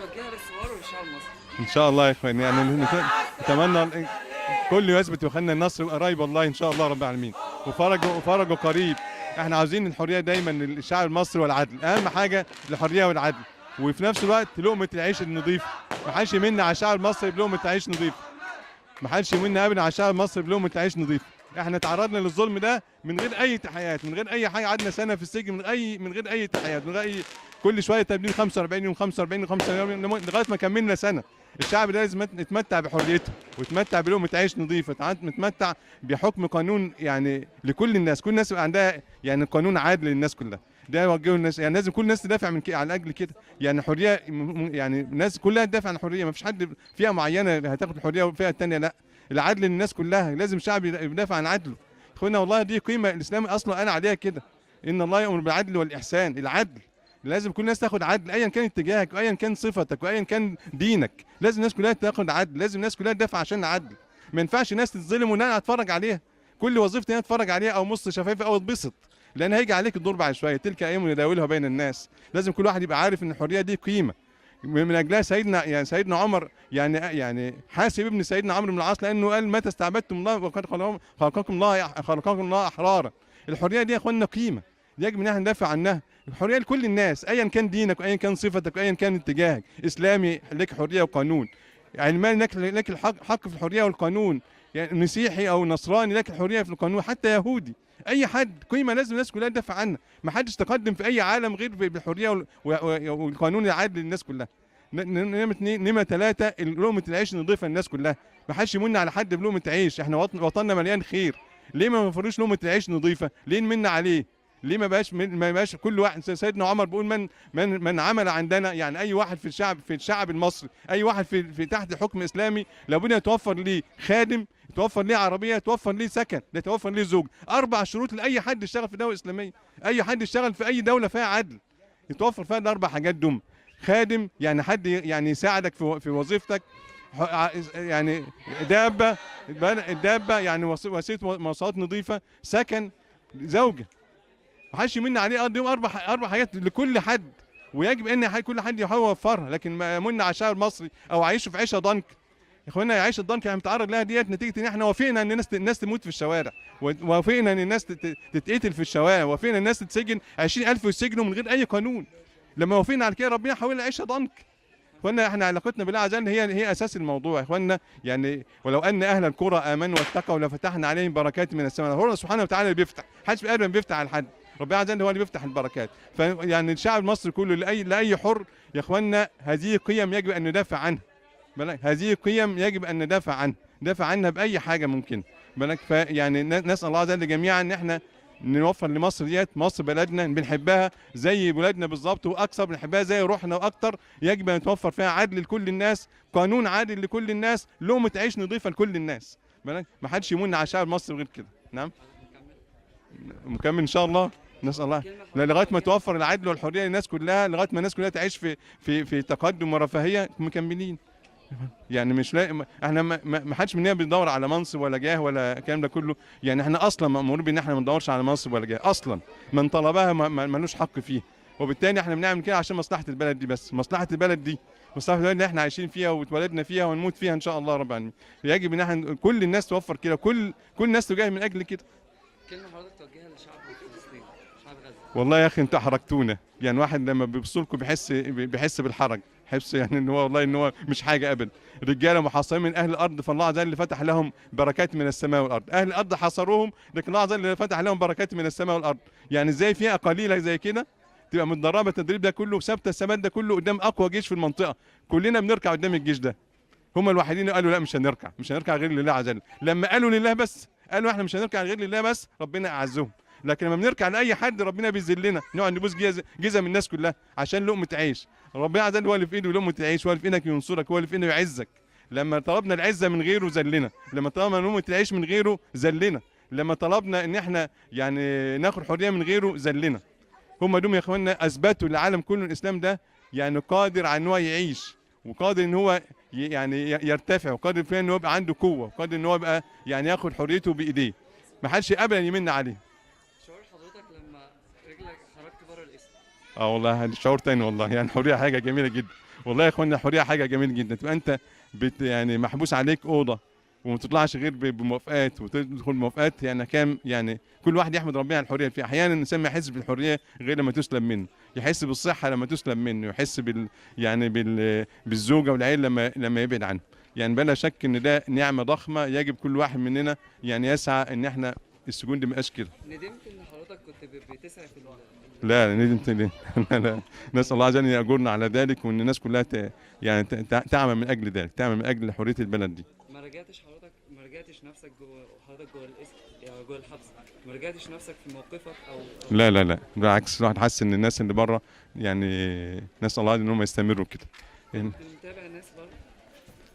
توجهها للثوار والشعب المصري؟ ان شاء الله يا اخوان، يعني نتمنى كل يثبت وخلنا النصر قريب والله ان شاء الله رب العالمين، وفرجه قريب. احنا عاوزين الحريه دايما للشعب المصري والعدل، اهم حاجه الحريه والعدل، وفي نفس الوقت لقمه العيش النظيفه. ما حدش يمن على الشعب المصري بلقمه عيش نظيفه، ما حدش يمن ابدا على الشعب المصري بلقمه عيش نظيفه. احنا تعرضنا للظلم ده من غير اي تحيات، من غير اي حاجه، قعدنا سنه في السجن من غير اي تحيات، من غير اي، كل شويه تبديل 45 يوم 45 يوم 45 يوم لغايه ما كملنا سنه. الشعب ده لازم يتمتع بحريته ويتمتع بلقمه عيش نظيفه، يتمتع بحكم قانون يعني لكل الناس، كل الناس يبقى عندها يعني قانون عادل للناس كلها. ده يوجهوا الناس، يعني لازم كل الناس تدافع من كده على اجل كده، يعني حريه، يعني الناس كلها تدافع عن الحريه، ما فيش حد فئه معينه هتاخد الحريه والفئه الثانيه لا. العدل للناس كلها، لازم الشعب يدافع عن عدله. اخوانا والله دي قيمه الاسلام اصلا انا عليها كده، ان الله يامر بالعدل والاحسان. العدل لازم كل الناس تاخد عدل، ايا كان اتجاهك وايا كان صفتك وايا كان دينك، لازم الناس كلها تاخد عدل، لازم الناس كلها تدافع عشان العدل. ما ينفعش ناس تتظلم وانا اتفرج عليها، كل وظيفتي انا اتفرج عليها او مص شفايفي او اتبسط، لان هيجي عليك الدور بعد شويه. تلك ايام نداولها بين الناس. لازم كل واحد يبقى عارف ان الحريه دي قيمه، من اجلها سيدنا عمر يعني حاسب ابن سيدنا عمرو بن العاص، لانه قال متى استعبدتم الله وقد خلقكم الله احرارا. الحريه دي يا اخوانا قيمه، يجب ان احنا ندافع عنها. الحريه لكل الناس ايا كان دينك وايا كان صفتك وايا كان اتجاهك، اسلامي لك حريه وقانون، علماني لك الحق في الحريه والقانون، يعني مسيحي او نصراني لك الحريه في القانون، حتى يهودي، اي حد قيمه لازم الناس كلها تدافع عنها. ما حدش تقدم في اي عالم غير بالحريه والقانون العادل للناس كلها. نمرة 3 لقمة العيش نضيفها للناس كلها، ما حدش يمن على حد بلقمة عيش. احنا وطننا مليان خير، ليه ما نفرش لقمة العيش نضيفة؟ ليه نمن عليه؟ ليه ما بقاش كل واحد؟ سيدنا عمر بيقول من عمل عندنا، يعني اي واحد في الشعب المصري، اي واحد في تحت حكم اسلامي، لابد يتوفر ليه خادم، يتوفر ليه عربيه، يتوفر ليه سكن، يتوفر ليه زوج. 4 شروط لاي حد يشتغل في دوله اسلاميه، اي حد يشتغل في اي دوله فيها عدل يتوفر فيها ال4 حاجات دول. خادم يعني حد يعني يساعدك في وظيفتك، يعني الدابه يعني وسيله مواصلات نظيفه، سكن، زوجه. ما حدش يمن عليه، قدم 4 حاجات لكل حد، ويجب ان كل حد يحاول يوفرها. لكن ما يمن على الشعب المصري او عايشه في عيشه ضنك. يا اخوانا عيشه الضنك اللي متعرض لها ديت نتيجه ان احنا وافقنا ان الناس تموت في الشوارع، وافقنا ان الناس تتقتل في الشوارع، وافقنا الناس تتسجن 20,000 يتسجنوا من غير اي قانون. لما وافقنا على كده ربنا حولنا عيشه ضنك. اخوانا احنا علاقتنا بالله عز وجل هي اساس الموضوع. يا اخوانا يعني ولو ان اهل القرى امنوا واتقوا لفتحنا عليهم بركات من السماء. هو سبحانه وتعالى اللي بيفتح، محدش ابدا بيفتح على حد، ربنا عز وجل هو اللي بيفتح البركات. فيعني الشعب المصري كله لاي حر يا اخوانا، هذه قيم يجب ان ندافع عنها. هذه قيم يجب ان ندافع عنها باي حاجه ممكن. فيعني نسال الله عز وجل جميعا ان احنا نوفر لمصر ديت، مصر بلدنا بنحبها زي بلادنا بالظبط واكثر، بنحبها زي روحنا واكثر. يجب ان يتوفر فيها عدل لكل الناس، قانون عادل لكل الناس، لقمه عيش نظيفه لكل الناس. ما حدش يمن على شعب مصر غير كده. نعم مكمل ان شاء الله. نسال الله لغايه ما توفر العدل والحريه للناس كلها، لغايه ما الناس كلها تعيش في تقدم ورفاهيه، مكملين. يعني مش لا احنا ما حدش مننا بيدور على منصب ولا جاه ولا الكلام ده كله. يعني احنا اصلا مامورين بان احنا ما ندورش على منصب ولا جاه اصلا، من طلبها ملوش حق فيه. وبالتالي احنا بنعمل كده عشان مصلحه البلد دي بس، مصلحه البلد دي، مصلحه البلد اللي احنا عايشين فيها واتولدنا فيها ونموت فيها ان شاء الله رب العالمين. يجب ان احنا كل الناس توفر كده، كل الناس تجاهد من اجل كده. كلمه حضرتك توجهها لشعب فلسطين، شعب غزه. والله يا اخي انتوا احرجتونا، يعني واحد لما بيبص لكم بيحس بالحرج، بيحس يعني ان هو والله ان هو مش حاجه ابدا. رجاله محاصرين من اهل الارض، فالله عز وجل فتح لهم بركات من السماء والارض. اهل الارض حاصروهم، لكن الله عز وجل فتح لهم بركات من السماء والارض. يعني ازاي فئه قليله زي كده تبقى متدربه التدريب ده كله وثابته الثبات ده كله قدام اقوى جيش في المنطقه؟ كلنا بنركع قدام الجيش ده. هم الوحيدين اللي قالوا لا مش هنركع غير لله عز وجل. لما قالوا لله بس، قالوا احنا مش هنركع غير لله بس، ربنا اعزهم. لكن لما بنركع لاي حد ربنا بيذلنا، نقعد نبوس جزم الناس كلها عشان لقمه عيش. ربنا عز وجل هو اللي في ايده لقمه العيش، هو اللي في ايدك ينصرك، هو اللي في ايده يعزك. لما طلبنا العزه من غيره ذلنا، لما طلبنا لقمه العيش من غيره ذلنا، لما طلبنا ان احنا يعني ناخد حريه من غيره ذلنا. هم دول يا اخوانا اثبتوا للعالم كله الاسلام ده يعني قادر على ان هو يعيش، وقادر ان هو يعني يرتفع، وقادر فيه ان هو يبقى عنده قوه، وقادر ان هو يبقى يعني ياخد حريته بايديه. ما حدش ابدا يمن عليه. شعور حضرتك لما رجلك خرجت بره الاسم؟ اه والله شعور تاني والله، يعني الحريه حاجه جميله جدا. والله يا اخوانا الحريه حاجه جميل جدا، تبقى انت يعني محبوس عليك اوضه وما تطلعش غير بموافقات وتدخل موافقات، يعني كام يعني كل واحد يحمد ربنا على الحريه. في احيانا الانسان ما يحس بالحريه غير لما تسلب منه، يحس بالصحه لما تسلب منه، يحس يعني بالزوجه والعيل لما يبعد عنه. يعني بلا شك ان ده نعمه ضخمه يجب كل واحد مننا يعني يسعى ان احنا السجون دي ما يبقاش كده. ندمت ان حضرتك كنت بتسعى في لا ندمت ليه؟ لا، نسال الله عز وجل ان ياجرنا على ذلك، وان الناس كلها يعني تعمل من اجل ذلك، تعمل من اجل حريه البلد دي. ما رجعتش نفسك حضرتك جوه الاسم، يعني جوه الحبس، ما رجعتش نفسك في موقفك او لا بالعكس، الواحد حاسس ان الناس اللي بره يعني نسال الله ان هم يستمروا كده. يعني متابع الناس بره؟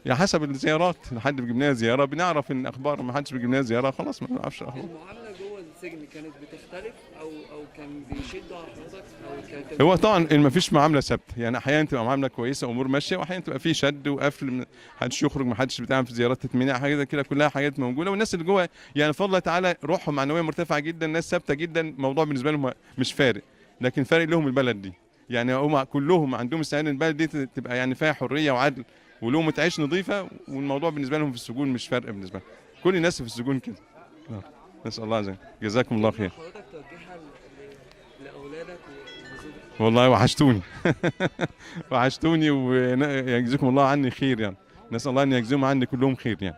يعني حسب الزيارات، حد بيجيب لنا زياره بنعرف ان اخبار، ما حدش بيجيب لنا زياره خلاص ما نعرفش اخبار. المعامله جوه السجن كانت بتختلف او كان بيشدوا على حضرتك او كانت هو طبعا ما فيش معامله ثابته، يعني احيانا تبقى معامله كويسه امور ماشيه، واحيانا تبقى في شد وقفل، ما حدش يخرج، ما حدش بتعمل في زيارات تتمنع، حاجه كده كلها حاجات موجوده. والناس اللي جوه يعني بفضل الله تعالى روحهم معنويه مرتفعه جدا، ناس ثابته جدا، الموضوع بالنسبه لهم مش فارق، لكن فارق لهم البلد دي. يعني هم كلهم عندهم استعداد البلد دي تبقى يعني فيها حريه وعدل ولهم تعيش نظيفه، والموضوع بالنسبه لهم في السجون مش فارق بالنسبه لهم. كل الناس في السجون كده. نسال الله عز وجل، جزاكم الله خير. حضرتك توجهها لاولادك وزوجتك؟ والله وحشتوني وحشتوني، ويجزيكم الله عني خير يعني، نسال الله ان يجزيهم عني كلهم خير يعني.